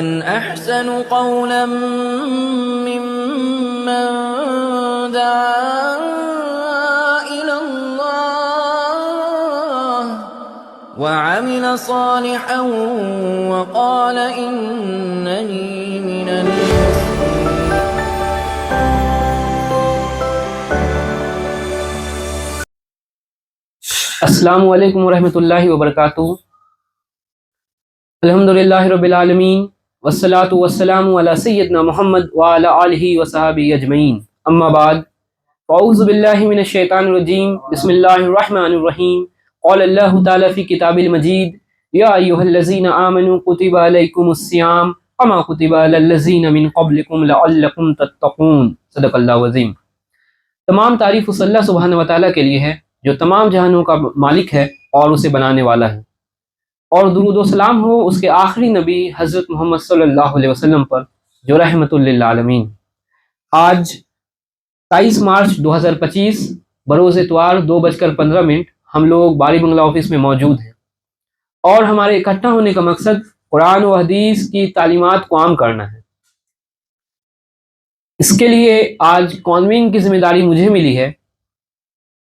من أحسن قولا ممن دعا إلى الله وعمل صالحا وقال إنني من المسلمين. السلام علیکم ورحمۃ اللہ وبرکاتہ. الحمدللہ رب العالمین والصلاة والسلام علی سیدنا محمد وعلی آلہ وصحبہ اجمعین. اما بعد فاعوذ باللہ من الشیطان الرجیم. بسم اللہ الرحمن الرحیم. قال اللہ تعالی فی کتاب المجید یا ایھا الذین آمنوا کتب علیکم الصیام کما کتب علی الذین من قبلکم لعلکم تتقون. صدق اللہ العظیم. تمام تعریف اس اللہ سبحانہ وتعالی کے لیے ہے جو تمام جہانوں کا مالک ہے اور اسے بنانے والا ہے، اور درود و سلام ہو اس کے آخری نبی حضرت محمد صلی اللہ علیہ وسلم پر جو رحمت للعالمین. آج 23 مارچ 2025 بروز اتوار 2:15 ہم لوگ باری بنگلہ آفس میں موجود ہیں، اور ہمارے اکٹھا ہونے کا مقصد قرآن و حدیث کی تعلیمات کو عام کرنا ہے. اس کے لیے آج کانوینگ کی ذمہ داری مجھے ملی ہے.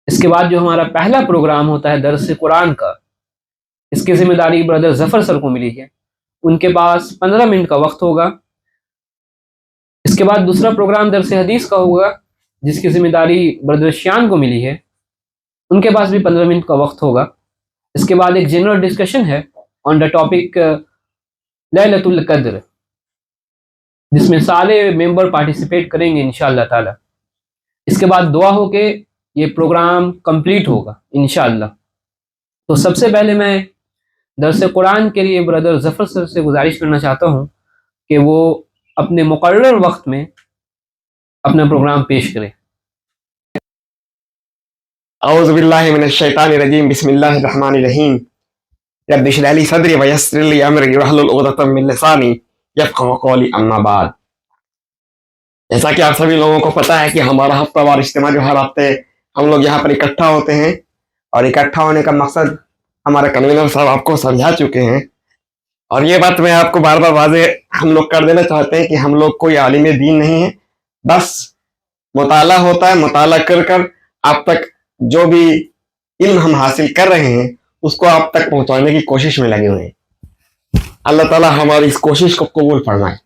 اس کے بعد جو ہمارا پہلا پروگرام ہوتا ہے درس قرآن کا، اس کی ذمہ داری بردر ظفر سر کو ملی ہے. ان کے پاس 15 منٹ کا وقت ہوگا. اس کے بعد دوسرا پروگرام درس حدیث کا ہوگا جس کی ذمہ داری بردر شیان کو ملی ہے. ان کے پاس بھی 15 منٹ کا وقت ہوگا. اس کے بعد ایک جنرل ڈسکشن ہے آن دا ٹاپک لیلۃ القدر، جس میں سارے ممبر پارٹیسپیٹ کریں گے انشاءاللہ تعالی. اس کے بعد دعا ہو کے یہ پروگرام کمپلیٹ ہوگا انشاءاللہ. تو سب سے پہلے میں درس قرآن کے لیے بردر ظفر سر سے گزارش کرنا چاہتا ہوں کہ وہ اپنے مقرر وقت میں اپنا پروگرام پیش کریں. اعوذ باللہ من الشیطان الرجیم. بسم اللہ الرحمن الرحیم. رب اشرح لی صدری ویسر لی امری واحلل عقدۃ من لسانی یفقہوا قولی. اما بعد، جیسا کہ آپ سبھی لوگوں کو پتہ ہے کہ ہمارا ہفتہ وار اجتماع جو ہر ہفتے ہم لوگ یہاں پر اکٹھا ہوتے ہیں، اور اکٹھا ہونے کا مقصد ہمارے کنوینر صاحب آپ کو سمجھا چکے ہیں. اور یہ بات میں آپ کو بار بار واضح ہم لوگ کر دینا چاہتے ہیں کہ ہم لوگ کوئی عالم دین نہیں ہے، بس مطالعہ ہوتا ہے. مطالعہ کر کر آپ تک جو بھی علم ہم حاصل کر رہے ہیں اس کو آپ تک پہنچانے کی کوشش میں لگے ہوئے ہیں. اللہ تعالیٰ ہماری اس کوشش کو قبول فرمائے.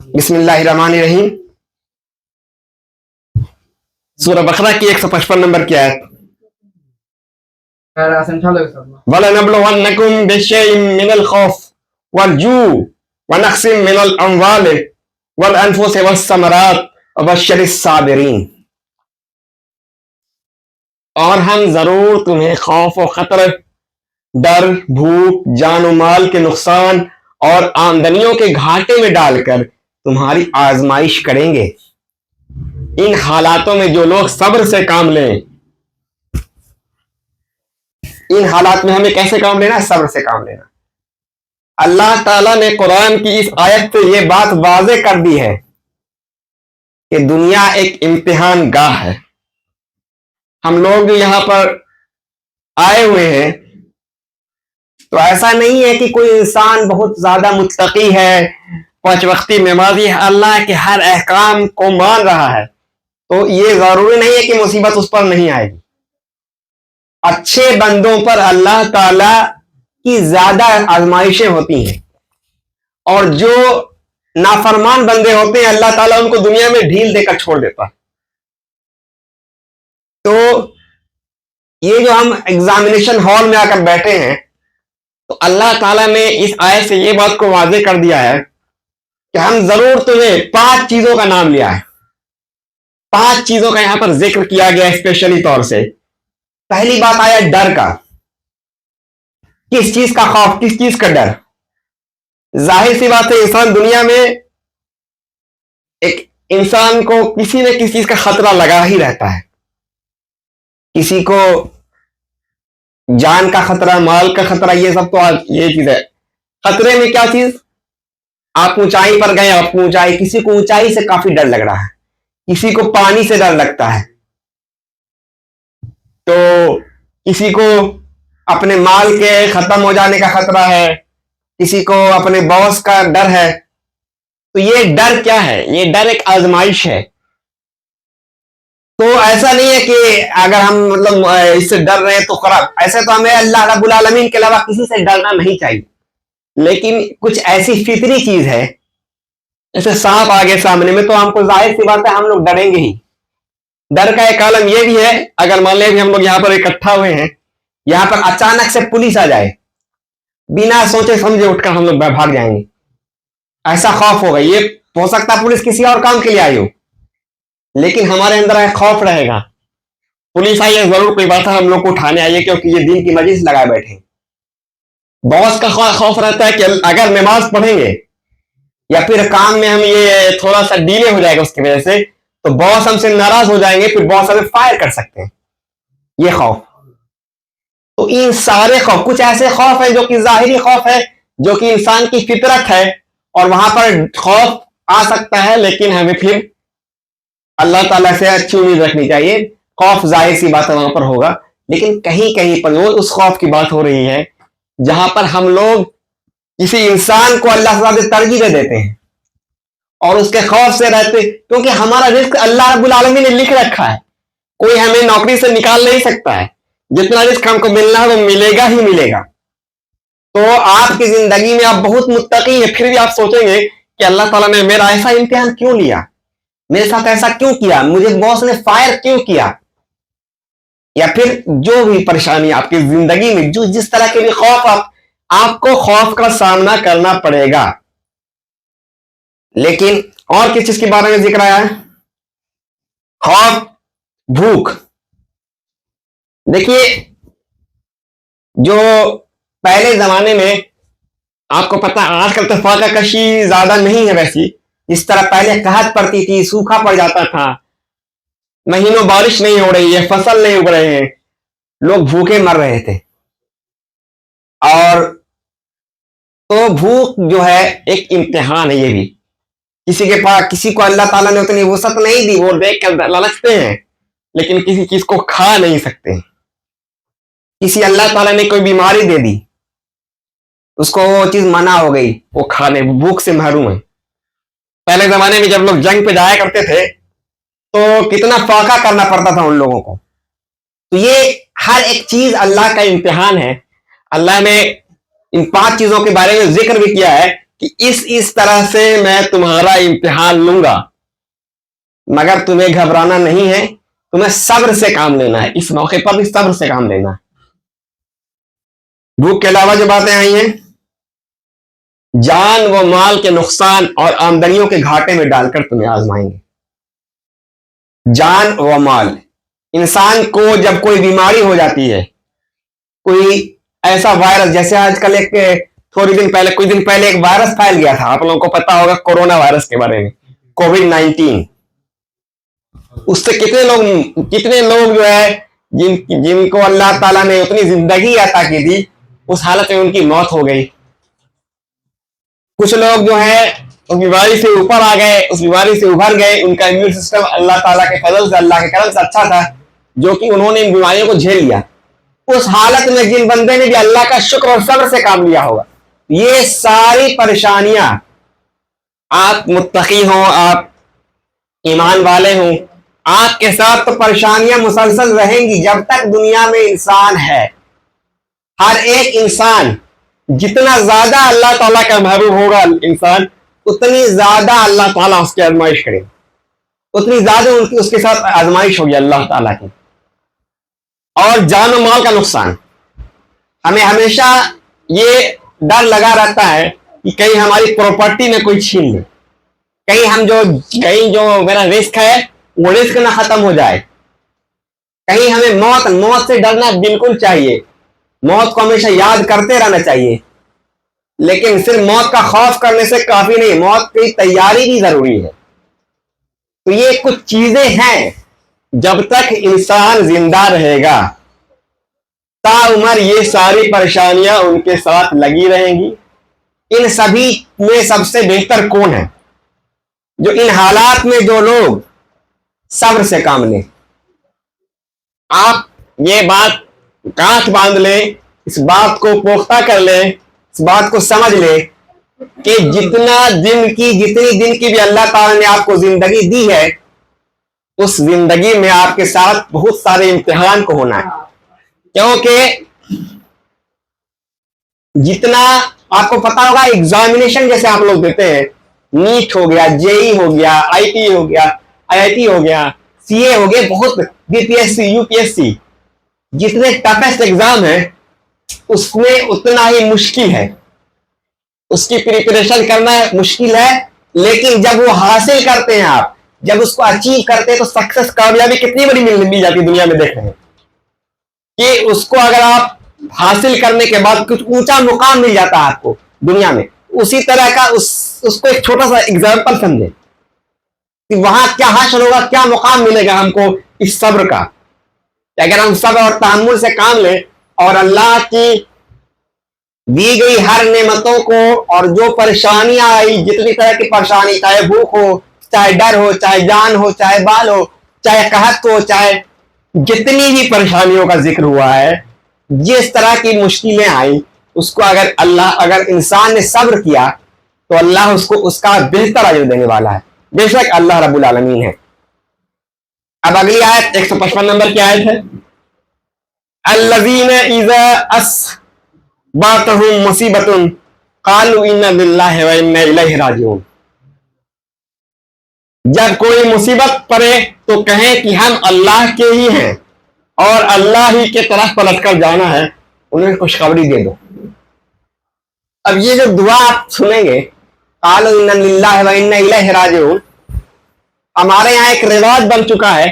بسم اللہ الرحمن الرحیم. سورہ بقرہ کی 155 نمبر کی آیت. وَلَنَبْلُوَنَّكُمْ بِشَيْءٍ مِّنَ الْخَوْفِ وَالْجُوعِ وَنَقْصٍ مِّنَ الْأَمْوَالِ وَالْأَنفُسِ وَالثَّمَرَاتِ وَبَشِّرِ الصَّابِرِينَ. اور ہم ضرور تمہیں خوف و خطر، ڈر، بھوک، جان و مال کے نقصان اور آمدنیوں کے گھاٹے میں ڈال کر تمہاری آزمائش کریں گے. ان حالاتوں میں جو لوگ صبر سے کام لیں، ان حالات میں ہمیں کیسے کام لینا ہے؟ صبر سے کام لینا. اللہ تعالیٰ نے قرآن کی اس آیت سے یہ بات واضح کر دی ہے کہ دنیا ایک امتحان گاہ ہے. ہم لوگ جو یہاں پر آئے ہوئے ہیں تو ایسا نہیں ہے کہ کوئی انسان بہت زیادہ متقی ہے، 5 وقتی نمازی ہے، اللہ کے ہر احکام کو مان رہا ہے، تو یہ ضروری نہیں ہے کہ مصیبت اس پر نہیں آئے گی. اچھے بندوں پر اللہ تعالی کی زیادہ آزمائشیں ہوتی ہیں، اور جو نافرمان بندے ہوتے ہیں اللہ تعالیٰ ان کو دنیا میں ڈھیل دے کر چھوڑ دیتا ہے. تو یہ جو ہم ایگزامینیشن ہال میں آ کر بیٹھے ہیں تو اللہ تعالیٰ نے اس آیت سے یہ بات کو واضح کر دیا ہے کہ ہم ضرور تمہیں 5 چیزوں کا نام لیا ہے. 5 چیزوں کا یہاں پر ذکر کیا گیا اسپیشلی طور سے. پہلی بات آیا ڈر کا. کس چیز کا خوف، کس چیز کا ڈر؟ ظاہر سی بات ہے انسان دنیا میں ایک انسان کو کسی نہ کسی چیز کا خطرہ لگا ہی رہتا ہے. کسی کو جان کا خطرہ، مال کا خطرہ، یہ سب تو یہ چیز ہے. خطرے میں کیا چیز؟ آپ اونچائی پر گئے، آپ کو اونچائی، کسی کو اونچائی سے کافی ڈر لگ رہا ہے، کسی کو پانی سے ڈر لگتا ہے، تو کسی کو اپنے مال کے ختم ہو جانے کا خطرہ ہے، کسی کو اپنے باس کا ڈر ہے. تو یہ ڈر کیا ہے؟ یہ ڈر ایک آزمائش ہے. تو ایسا نہیں ہے کہ اگر ہم مطلب اس سے ڈر رہے ہیں تو خراب. ایسے تو ہمیں اللہ رب العالمین کے علاوہ کسی سے ڈرنا نہیں چاہیے. لیکن کچھ ایسی فطری چیز ہے جیسے سانپ آگے سامنے میں تو ہم کو ظاہر سی بات ہے ہم لوگ ڈریں گے ہی. ڈر کا ایک عالم یہ بھی ہے اگر مان لیں کہ ہم لوگ یہاں پر اکٹھا ہوئے ہیں, یہاں پر اچانک سے پولیس آ جائے, بنا سوچے سمجھے اٹھ کر ہم لوگ بھاگ جائیں گے. ایسا خوف ہوگا. یہ ہو سکتا ہے پولیس کسی اور کام کے لیے آئی ہو, لیکن ہمارے اندر ایک خوف رہے گا. پولیس آئی ہے ضرور کوئی بات ہے ہم لوگ کو اٹھانے آئیے کیونکہ یہ دین کی مجلس لگائے بیٹھے. باس کا خوف رہتا ہے کہ اگر نماز پڑھیں گے یا پھر کام میں ہم یہ تھوڑا سا ڈیلے ہو جائے گا اس کی وجہ سے تو باس ہم سے ناراض ہو جائیں گے, پھر باس ہمیں فائر کر سکتے ہیں. یہ خوف. تو ان سارے خوف, کچھ ایسے خوف ہیں جو کہ ظاہری خوف ہے جو کہ انسان کی فطرت ہے اور وہاں پر خوف آ سکتا ہے, لیکن ہمیں پھر اللہ تعالیٰ سے اچھی امید رکھنی چاہیے. خوف ظاہر سی بات ہے وہاں پر ہوگا, لیکن کہیں کہیں پر وہ اس خوف کی بات ہو رہی ہے جہاں پر ہم لوگ کسی انسان کو اللہ تعالیٰ سے ترجیح دے دیتے ہیں اور اس کے خوف سے رہتے, کیونکہ ہمارا رزق اللہ رب العالمین نے لکھ رکھا ہے. کوئی ہمیں نوکری سے نکال نہیں سکتا ہے. جتنا رزق ہم کو ملنا ہے وہ ملے گا ہی ملے گا. تو آپ کی زندگی میں آپ بہت متقی ہیں, پھر بھی آپ سوچیں گے کہ اللہ تعالیٰ نے میرا ایسا امتحان کیوں لیا, میرے ساتھ ایسا کیوں کیا, مجھے باس نے فائر کیوں کیا, یا پھر جو بھی پریشانی آپ کی زندگی میں جو جس طرح کے بھی خوف آپ کو خوف کا سامنا کرنا پڑے گا. لیکن اور کس چیز کے بارے میں ذکر آیا ہے؟ خوف, بھوک. دیکھیے جو پہلے زمانے میں آپ کو پتا, آج کل تو فاقہ کشی زیادہ نہیں ہے ویسی, جس طرح پہلے قحط پڑتی تھی, سوکھا پڑ جاتا تھا, مہینوں بارش نہیں ہو رہی ہے, فصل نہیں اگ رہے ہیں, لوگ بھوکے مر رہے تھے. اور تو بھوک جو ہے ایک امتحان ہے. یہ بھی کسی کے پاس, کسی کو اللہ تعالیٰ نے اتنی وسعت نہیں دی, وہ دیکھ کر لالچتے ہیں لیکن کسی چیز کو کھا نہیں سکتے. کسی اللہ تعالیٰ نے کوئی بیماری دے دی, اس کو وہ چیز منع ہو گئی, وہ کھانے بھوک سے محروم ہے. پہلے زمانے میں جب لوگ جنگ پہ جایا کرتے تھے تو کتنا فاقہ کرنا پڑتا تھا ان لوگوں کو. تو یہ ہر ایک چیز اللہ کا امتحان ہے. اللہ نے ان 5 چیزوں کے بارے میں ذکر بھی کیا ہے کہ اس طرح سے میں تمہارا امتحان لوں گا, مگر تمہیں گھبرانا نہیں ہے, تمہیں صبر سے کام لینا ہے. اس موقع پر بھی صبر سے کام لینا ہے. بھوک کے علاوہ جو باتیں آئی ہیں, جان و مال کے نقصان اور آمدنیوں کے گھاٹے میں ڈال کر تمہیں آزمائیں گے. جان و مال, انسان کو جب کوئی بیماری ہو جاتی ہے, کوئی ایسا وائرس, جیسے آج کل ایک کچھ دن پہلے ایک وائرس پھیل گیا تھا, آپ لوگوں کو پتا ہوگا کورونا وائرس کے بارے میں, کووڈ-19. اس سے کتنے لوگ جو ہے جن کو اللہ تعالیٰ نے اتنی زندگی عطا کی تھی, اس حالت میں ان کی موت ہو گئی. کچھ لوگ جو ہے اس بیماری سے اوپر آ گئے, اس بیماری سے ابھر گئے, ان کا امیون سسٹم اللہ تعالیٰ کے فضل سے, اللہ کے کرم سے اچھا تھا, جو کہ انہوں نے ان بیماریوں کو جھیل لیا. اس حالت میں جن بندے نے بھی اللہ کا شکر اور صبر سے کام لیا ہوگا, یہ ساری پریشانیاں, آپ متقی ہوں, آپ ایمان والے ہوں, آپ کے ساتھ تو پریشانیاں مسلسل رہیں گی جب تک دنیا میں انسان ہے. ہر ایک انسان جتنا زیادہ اللہ تعالیٰ کا محبوب ہوگا انسان, اتنی زیادہ اللہ تعالیٰ اس کی آزمائش کرے, اتنی زیادہ اس کے ساتھ آزمائش ہوگی اللہ تعالیٰ کی. اور جان و مال کا نقصان, ہمیں ہمیشہ یہ ڈر لگا رہتا ہے کہ کہیں ہماری پراپرٹی میں کوئی چھین لے, کہیں جو میرا رزق ہے وہ رزق نہ ختم ہو جائے. کہیں ہمیں موت سے ڈرنا بالکل چاہیے, موت کو ہمیشہ یاد کرتے رہنا چاہیے, لیکن صرف موت کا خوف کرنے سے کافی نہیں, موت کی تیاری بھی ضروری ہے. تو یہ کچھ چیزیں ہیں, جب تک انسان زندہ رہے گا تا عمر یہ ساری پریشانیاں ان کے ساتھ لگی رہیں گی. ان سبھی میں سب سے بہتر کون ہے؟ جو ان حالات میں جو لوگ صبر سے کام لیں. آپ یہ بات گانٹھ باندھ لیں, اس بات کو پختہ کر لیں اس بات کو سمجھ لے کہ جتنی دن کی بھی اللہ تعالیٰ نے آپ کو زندگی دی ہے، اس زندگی میں آپ کے ساتھ بہت سارے امتحان کو ہونا ہے. کیونکہ جتنا آپ کو پتا ہوگا ایگزامینیشن جیسے آپ لوگ دیتے ہیں، نیٹ ہو گیا، JEE ہو گیا، IT ہو گیا، IIT ہو گیا، CA ہو گیا، بہت BPSC UPSC جتنے ٹفسٹ ایگزام ہیں اس میں اتنا ہی مشکل ہے، اس کی پریپریشن کرنا مشکل ہے. لیکن جب وہ حاصل کرتے ہیں، آپ جب اس کو اچیو کرتے ہیں تو سکسس، کامیابی کتنی بڑی مل جاتی ہے دنیا میں. دیکھ رہے ہیں کہ اس کو اگر آپ حاصل کرنے کے بعد کچھ اونچا مقام مل جاتا ہے آپ کو دنیا میں. اسی طرح کا اس کو ایک چھوٹا سا اگزامپل سمجھے کہ وہاں کیا حاصل ہوگا، کیا مقام ملے گا ہم کو اس صبر کا. کہ اگر ہم صبر اور تحمل سے کام لیں اور اللہ کی دی گئی ہر نعمتوں کو، اور جو پریشانیاں آئی، جتنی طرح کی پریشانی، چاہے بھوک ہو، چاہے ڈر ہو، چاہے جان ہو، چاہے بال ہو، چاہے قحط ہو، چاہے جتنی بھی پریشانیوں کا ذکر ہوا ہے، جس طرح کی مشکلیں آئیں، اس کو اگر انسان نے صبر کیا تو اللہ اس کو اس کا بہتر اجر دینے والا ہے. بے شک اللہ رب العالمین ہے. اب اگلی آیت 155 نمبر کی آیت ہے، الذین اذا اصابتهم مصیبۃ قالوا انا للہ وانا الیہ راجعون. جب کوئی مصیبت پڑے تو کہیں کہ ہم اللہ کے ہی ہیں اور اللہ ہی کے طرف پلٹ کر جانا ہے، انہیں خوشخبری دے دو. اب یہ جو دعا آپ سنیں گے، قالوا انا للہ وانا الیہ راجعون، ہمارے یہاں ایک رواج بن چکا ہے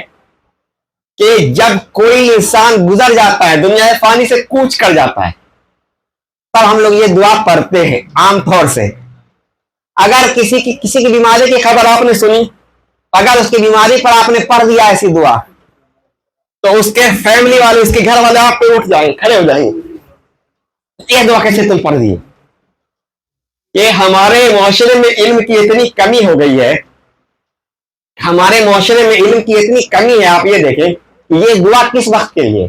کہ جب کوئی انسان گزر جاتا ہے، دنیا فانی سے کوچ کر جاتا ہے، تب ہم لوگ یہ دعا پڑھتے ہیں عام طور سے. اگر کسی کی بیماری کی خبر آپ نے سنی، اگر اس کی بیماری پر آپ نے پڑھ دیا ایسی دعا، تو اس کے فیملی والے، اس کے گھر والے آپ پہ اٹھ جائیں، کھڑے ہو جائیں. یہ دعا کیسے تم پڑھ دیے؟ کہ ہمارے معاشرے میں علم کی اتنی کمی ہو گئی ہے، ہمارے معاشرے میں علم کی اتنی کمی ہے. آپ یہ دیکھیں یہ دعا کس وقت کے لیے؟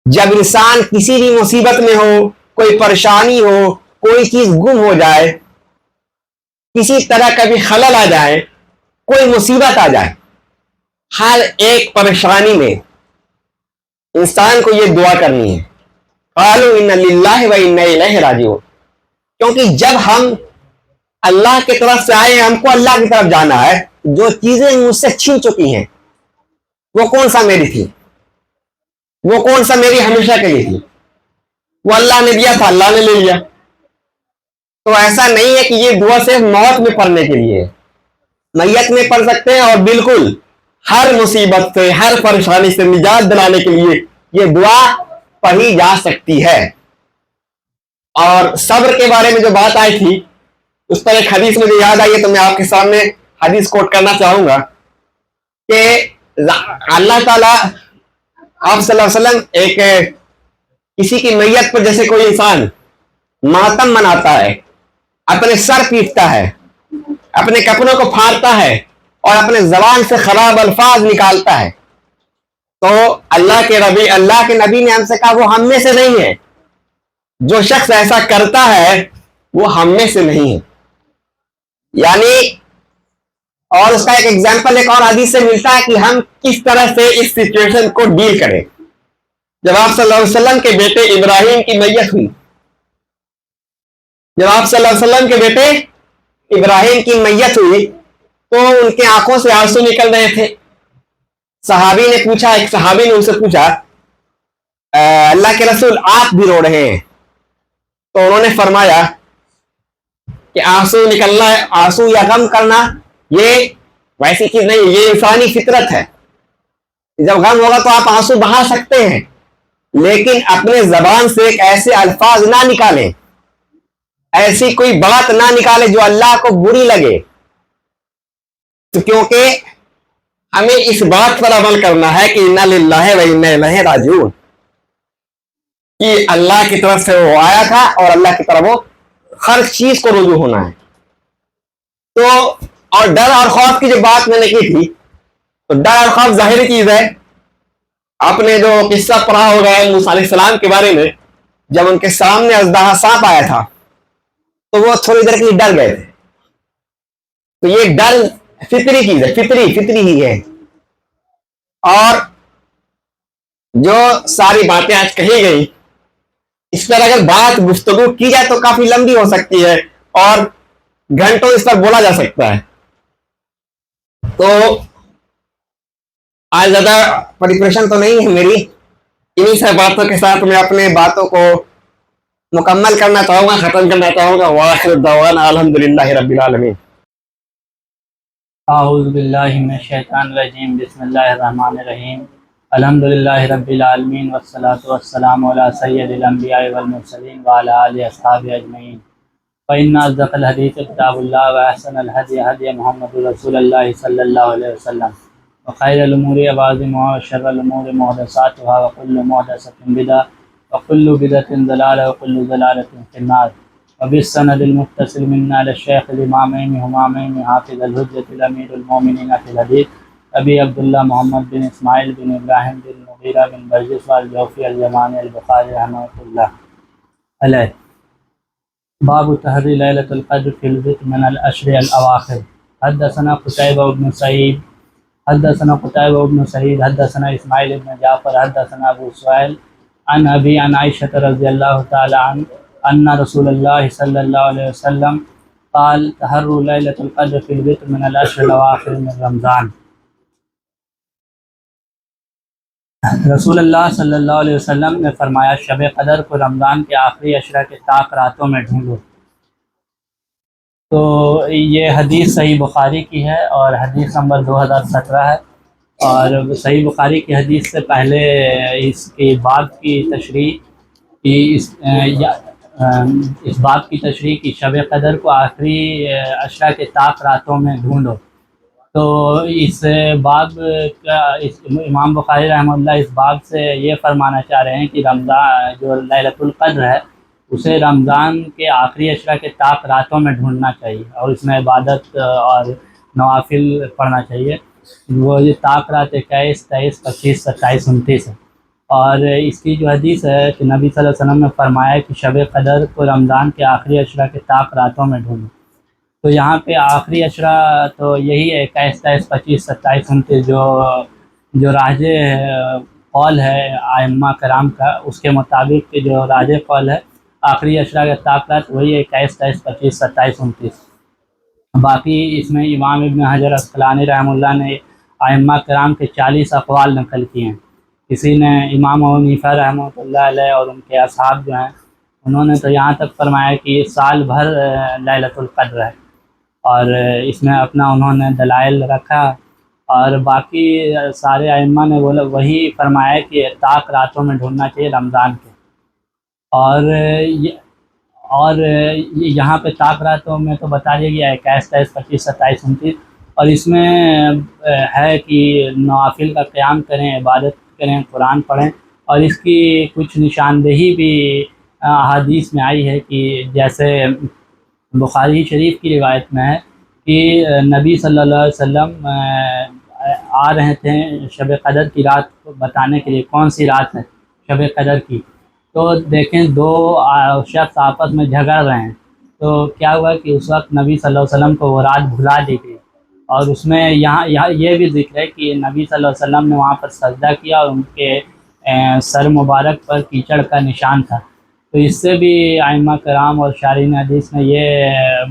جب انسان کسی بھی مصیبت میں ہو، کوئی پریشانی ہو، کوئی چیز گم ہو جائے، کسی طرح کا بھی خلل آ جائے، کوئی مصیبت آ جائے، ہر ایک پریشانی میں انسان کو یہ دعا کرنی ہے، قالوا انا للہ وانا الیہ راجعون. کیونکہ جب ہم اللہ کی طرف سے آئے، ہم کو اللہ کی طرف جانا ہے. جو چیزیں مجھ سے چھین چکی ہیں، وہ کون سا میری تھی، وہ کون سا میری ہمیشہ کے لیے تھی؟ وہ اللہ نے دیا تھا، اللہ نے لے لیا. تو ایسا نہیں ہے کہ یہ دعا صرف موت میں پڑھنے کے لیے، میت میں پڑھ سکتے ہیں، اور بالکل ہر مصیبت سے، ہر پریشانی سے نجات دلانے کے لیے یہ دعا پڑھی جا سکتی ہے. اور صبر کے بارے میں جو بات آئی تھی، اس پر ایک حدیث مجھے یاد آئی ہے، تو میں آپ کے سامنے حدیث کوٹ کرنا چاہوں گا کہ اللہ تعالیٰ، آپ صلی اللہ علیہ وسلم، ایک کسی کی میت پر جیسے کوئی انسان ماتم مناتا ہے، اپنے سر پیٹتا ہے، اپنے کپڑوں کو پھاڑتا ہے اور اپنے زبان سے خراب الفاظ نکالتا ہے، تو اللہ کے نبی نے ہم سے کہا وہ ہم میں سے نہیں ہے. جو شخص ایسا کرتا ہے وہ ہم میں سے نہیں ہے. یعنی، اور اس کا ایک ایگزامپل ایک اور حدیث سے ملتا ہے کہ ہم کس طرح سے اس سچویشن کو ڈیل کریں. جب آپ صلی اللہ علیہ وسلم کے بیٹے ابراہیم کی میت ہوئی، جب آپ صلی اللہ علیہ وسلم کے بیٹے ابراہیم کی میت ہوئی تو ان کے آنکھوں سے آنسو نکل رہے تھے. صحابی نے پوچھا، ایک صحابی نے ان سے پوچھا، اللہ کے رسول آپ بھی رو رہے ہیں؟ تو انہوں نے فرمایا کہ آنسو نکلنا، آنسو یا غم کرنا یہ ویسی چیز نہیں، یہ انسانی فطرت ہے. جب غم ہوگا تو آپ آنسو بہا سکتے ہیں، لیکن اپنے زبان سے ایسے الفاظ نہ نکالیں، ایسی کوئی بات نہ نکالیں جو اللہ کو بری لگے. تو کیونکہ ہمیں اس بات پر عمل کرنا ہے کہ انا للہ و انا الیہ راجعون، کہ اللہ کی طرف سے وہ آیا تھا اور اللہ کی طرف وہ ہر چیز کو رجوع ہونا ہے. تو اور ڈر اور خوف کی جو بات میں نے کی تھی، تو ڈر اور خوف ظاہری چیز ہے. آپ نے جو قصہ پڑھا ہوگا موسیٰ علیہ السلام کے بارے میں، جب ان کے سامنے اژدہا سانپ آیا تھا تو وہ تھوڑی دیر کے لیے ڈر گئے تھے. تو یہ ڈر فطری چیز ہے, فطری ہی ہے. اور جو ساری باتیں آج کہی گئی اس پر اگر بات گفتگو کی جائے تو کافی لمبی ہو سکتی ہے اور گھنٹوں اس پر بولا جا سکتا ہے. تو آج زیادہ پریپریشن تو نہیں ہے میری, انہی سے باتوں کے ساتھ میں اپنے باتوں کو مکمل کرنا چاہوں گا, ختم کرنا چاہوں گا. وآخر دعوانا الحمدللہ رب العالمین. اعوذ باللہ من الشیطان الرجیم. بسم اللہ الرحمن الرحیم. الحمدللہ رب العالمین والصلاة والسلام علی سید الانبیاء والمرسلین وعلی آلہ اصحابہ اجمعین. فإن أصدق الحدیث کتاب اللہ وأحسن الہدی ہدی محمد رسول اللہ صلی اللہ علیہ وسلم وخیر الامور عوازمها وشر الامور محدثاتها وكل محدثۃ بدعۃ وكل بدعۃ ضلالہ وكل ضلالۃ فی النار. وبالسند المتصل منا على الشيخ الإمامين همامين حافظ الحجة الأمير المؤمنين في الحديث أبي عبد الله محمد بن إسماعيل بن إبراهيم بن مغيرة بن برجس الجوفي اليماني البخاري رحمه الله عليه. باب تحري ليلة القدر في البيت من الأشهر الأواخر. حدثنا قتيبة بن سعيد حدثنا إسماعيل بن جعفر حدثنا أبو سهيل عن أبي عن عائشة رضي الله تعالى عنها أن رسول الله صلى الله عليه وسلم قال تحروا ليلة القدر في البيت من الأشهر الأواخر من رمضان. رسول اللہ صلی اللہ علیہ وسلم نے فرمایا شب قدر کو رمضان کے آخری عشرہ کے طاق راتوں میں ڈھونڈو. تو یہ حدیث صحیح بخاری کی ہے اور حدیث نمبر 2017 ہے. اور صحیح بخاری کی حدیث سے پہلے اس کی باب کی تشریح اس باب کی تشریح کی شب قدر کو آخری عشرہ کے طاق راتوں میں ڈھونڈو. تو اس باب کا امام بخاری رحمہ اللہ اس باب سے یہ فرمانا چاہ رہے ہیں کہ رمضان جو لیلۃ القدر ہے اسے رمضان کے آخری عشرہ کے طاق راتوں میں ڈھونڈنا چاہیے اور اس میں عبادت اور نوافل پڑھنا چاہیے. وہ یہ طاق رات 21, 23, 25, 27, 29 ہے. اور اس کی جو حدیث ہے کہ نبی صلی اللہ علیہ وسلم نے فرمایا کہ شب قدر کو رمضان کے آخری عشرہ کے طاق راتوں میں ڈھونڈو. تو یہاں پہ آخری عشرہ تو یہی ہے 21, 23, 25, 27, 29 جو راجح قول ہے ائمہ کرام کا, اس کے مطابق جو راجح قول ہے آخری عشرہ کے طاق رات وہی ہے 21, 23, 25, 27, 29. باقی اس میں امام ابن حجر عسقلانی رحمہ اللہ نے ائمہ کرام کے 40 اقوال نقل کیے ہیں. کسی نے امام ابو حنیفہ رحمہ اللہ علیہ اور ان کے اصحاب جو ہیں انہوں نے تو یہاں تک فرمایا کہ سال بھر لیلۃ القدر ہے اور اس میں اپنا انہوں نے دلائل رکھا. اور باقی سارے ائمہ نے وہی فرمایا کہ طاق راتوں میں ڈھونڈنا چاہیے رمضان کے. اور یہاں پہ طاق راتوں میں تو بتا دیا گیا ہے 21, 23, 25, 27, 29. اور اس میں ہے کہ نوافل کا قیام کریں, عبادت کریں, قرآن پڑھیں. اور اس کی کچھ نشاندہی بھی احادیث میں آئی ہے کہ جیسے بخاری شریف کی روایت میں ہے کہ نبی صلی اللہ علیہ وسلم آ رہے تھے شب قدر کی رات کو بتانے کے لیے کون سی رات ہے شب قدر کی. تو دیکھیں دو شخص آپس میں جھگڑ رہے ہیں. تو کیا ہوا کہ اس وقت نبی صلی اللہ علیہ وسلم کو وہ رات بھلا دی گئی. اور اس میں یہاں یہ بھی ذکر ہے کہ نبی صلی اللہ علیہ وسلم نے وہاں پر سجدہ کیا اور ان کے سر مبارک پر کیچڑ کا نشان تھا. تو اس سے بھی ائمہ کرام اور شارحین حدیث نے یہ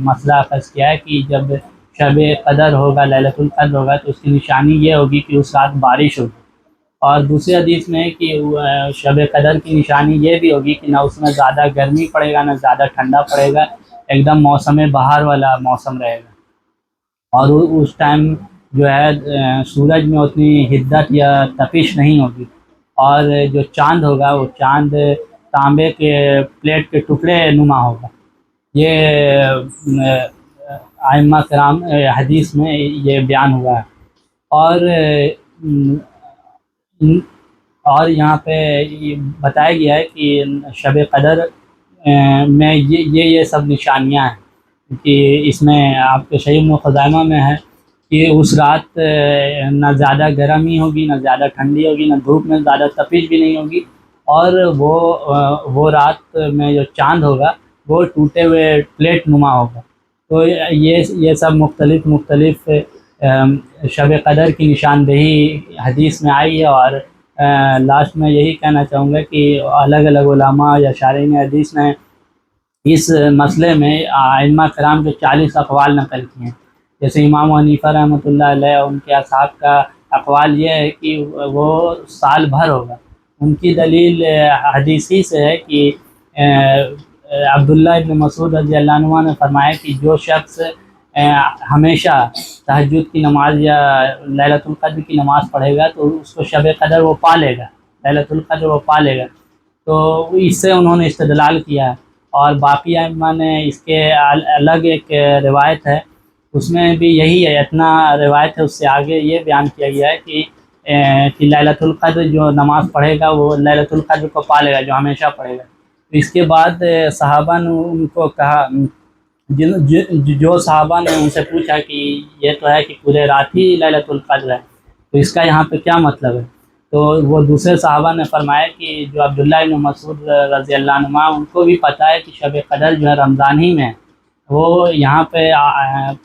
مسئلہ اخذ کیا ہے کہ جب شب قدر ہوگا, لیلۃ القدر ہوگا, تو اس کی نشانی یہ ہوگی کہ اس رات بارش ہوگی. اور دوسری حدیث میں کہ شب قدر کی نشانی یہ بھی ہوگی کہ نہ اس میں زیادہ گرمی پڑے گا نہ زیادہ ٹھنڈا پڑے گا, ایک دم موسم بہار والا موسم رہے گا. اور اس ٹائم جو ہے سورج میں اتنی حدت یا تپش نہیں ہوگی. اور جو چاند ہوگا وہ چاند تانبے کے پلیٹ کے ٹکڑے نما ہوگا. یہ ائمہ کرام حدیث میں یہ بیان ہوا ہے. اور یہاں پہ بتایا گیا ہے کہ شب قدر میں یہ سب نشانیاں ہیں کہ اس میں آپ کے صحیح ابن خزیمہ میں ہے کہ اس رات نہ زیادہ گرمی ہوگی نہ زیادہ ٹھنڈی ہوگی, نہ دھوپ میں زیادہ تپش بھی نہیں ہوگی اور وہ رات میں جو چاند ہوگا وہ ٹوٹے ہوئے پلیٹ نما ہوگا. تو یہ سب مختلف شب قدر کی نشاندہی حدیث میں آئی ہے. اور لاسٹ میں یہی کہنا چاہوں گا کہ الگ الگ علماء یا شارحین حدیث نے اس مسئلے میں ائمہ کرام کے 40 اقوال نقل کیے ہیں. جیسے امام حنیفہ رحمۃ اللہ علیہ، ان کے اصحاب کا اقوال یہ ہے کہ وہ سال بھر ہوگا. ان کی دلیل حدیثی سے ہے کہ عبداللہ ابن مسعود رضی اللہ عنہ نے فرمایا کہ جو شخص ہمیشہ تہجد کی نماز یا لیلۃ القدر کی نماز پڑھے گا تو اس کو شب قدر وہ پا لے گا، لیلۃ القدر وہ پا لے گا. تو اس سے انہوں نے استدلال کیا ہے. اور باقی ائمہ نے اس کے الگ ایک روایت ہے، اس میں بھی یہی ہے، اتنا روایت ہے. اس سے آگے یہ بیان کیا گیا ہے کہ لیلۃ القدر جو نماز پڑھے گا وہ لیلۃ القدر کو پا لے گا جو ہمیشہ پڑھے گا. اس کے بعد صحابہ نے ان کو کہا، جو صحابہ نے ان سے پوچھا کہ یہ تو ہے کہ پورے رات ہی لیلۃ القدر ہے، تو اس کا یہاں پہ کیا مطلب ہے؟ تو وہ دوسرے صحابہ نے فرمایا کہ جو عبداللہ ابن مسعود رضی اللہ عنہ ان کو بھی پتہ ہے کہ شب قدر جو ہے رمضان ہی میں ہے. وہ یہاں پہ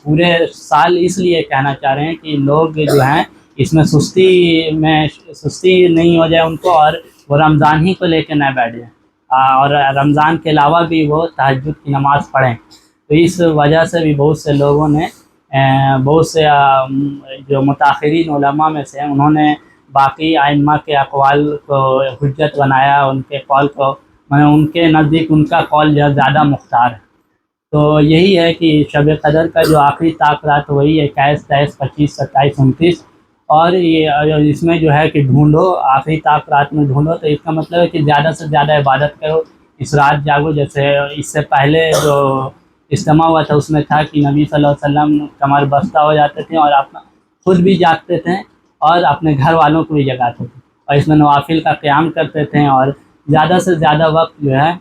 پورے سال اس لیے کہنا چاہ رہے ہیں کہ لوگ جو ہیں اس میں سستی نہیں ہو جائے ان کو، اور وہ رمضان ہی کو لے کے نہ بیٹھ جائیں، اور رمضان کے علاوہ بھی وہ تہجد کی نماز پڑھیں. تو اس وجہ سے بھی بہت سے لوگوں نے، بہت سے جو متاخرین علماء میں سے انہوں نے باقی ائمہ کے اقوال کو حجت بنایا، ان کے قول کو، ان کے نزدیک ان کا قول جو زیادہ مختار ہے. تو یہی ہے کہ شب قدر کا جو آخری طاق رات وہی 21، 23، 25، 27، 29. اور یہ اس میں جو ہے کہ ڈھونڈو، آخری طاق رات میں ڈھونڈو. تو اس کا مطلب ہے کہ زیادہ سے زیادہ عبادت کرو، اس رات جاگو. جیسے اس سے پہلے جو اجتماع ہوا تھا اس میں تھا کہ نبی صلی اللہ علیہ وسلم کمر بستہ ہو جاتے تھے اور خود بھی جاگتے تھے اور اپنے گھر والوں کو بھی جگاتے تھے، اور اس میں نوافل کا قیام کرتے تھے، اور زیادہ سے زیادہ وقت جو ہے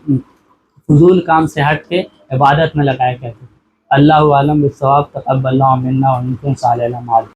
فضول کام سے ہٹ کے عبادت میں لگایا کرتے تھے. اللہ عالم بالصواب. تقبل اللہ منا و منکم صالح الاعمال.